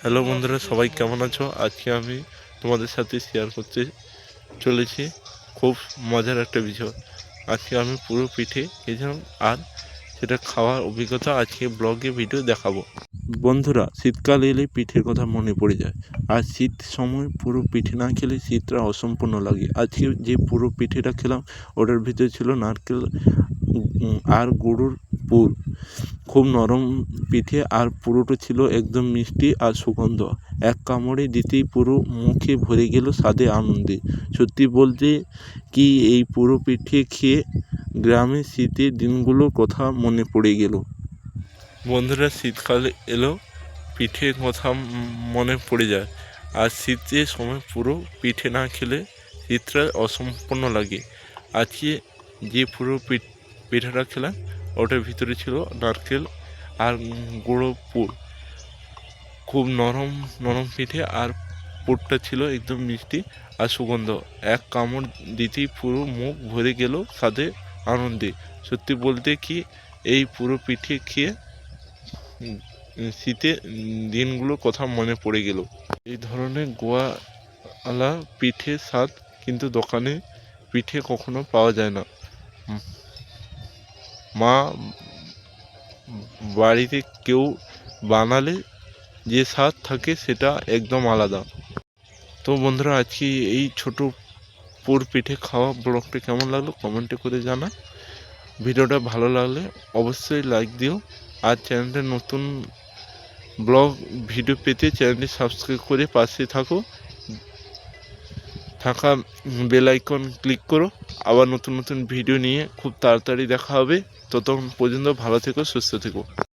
Hello বন্ধুরা, সবাই কেমন আছো? আজকে আমি তোমাদের সাথে শেয়ার করতে চলেছি খুব মজার একটা বিষয়। আজকে আমি পুরো পিঠে খেয়েছিলাম আর সেটা খাওয়ার অভিজ্ঞতা আজকে ব্লগে ভিডিও দেখাবো। বন্ধুরা, শীতকাল এলে পিঠের কথা মনে পড়ে যায়। আর শীত সময় পুরো পিঠে না খেলে শীতটা অসম্পূর্ণ লাগে। আজকে যে পুরো পিঠেটা খেলাম ওটার ভিতরে ছিল নারকেল আর গুড়ের পুর। খুব নরম পিঠে আর পুরোটা ছিল একদম মিষ্টি আর সুগন্ধ। এক কামড়ে দিতেই পুরো মুখে ভরে গেল স্বাদে আনন্দে। সত্যি বলতে কি, এই পুরো পিঠে খেয়ে গ্রামের শীতের দিনগুলোর কথা মনে পড়ে গেল। বন্ধুরা, শীতকাল এলো পিঠের কথা মনে পড়ে যায়। আর শীতের সময় পুরো পিঠে না খেলে শীতটা অসম্পূর্ণ লাগে। আজকে যে পুরো পিঠাটা খেলাম ওটার ভিতরে ছিল নারকেল আর গুঁড়ো পুর। খুব নরম নরম পিঠে আর পুরটা ছিল একদম মিষ্টি আর সুগন্ধ। এক কামড় দিতেই পুরো মুখ ভরে গেল স্বাদে আনন্দে। সত্যি বলতে কি, এই পুরো পিঠে খেয়ে শীতের দিনগুলোর কথা মনে পড়ে গেল। এই ধরনের গোয়ালা পিঠে স্বাদ কিন্তু দোকানে পিঠে কখনো পাওয়া যায় না। মা বাড়িতে কেউ বানালে যে স্বাদ থাকে সেটা একদম আলাদা। তো বন্ধুরা, আজকে এই ছোট পুর পিঠে খাওয়া ব্লগটা কেমন লাগলো কমেন্টে করে জানা। ভিডিওটা ভালো লাগলে অবশ্যই লাইক দিও। আর চ্যানেলটা নতুন ব্লগ ভিডিও পেতে চ্যানেলটি সাবস্ক্রাইব করে পাশে থাকা বেল আইকন ক্লিক করো। আবার নতুন নতুন ভিডিও নিয়ে খুব তাড়াতাড়ি দেখা হবে। ততক্ষণ পর্যন্ত ভালো থেকো, সুস্থ থেকো।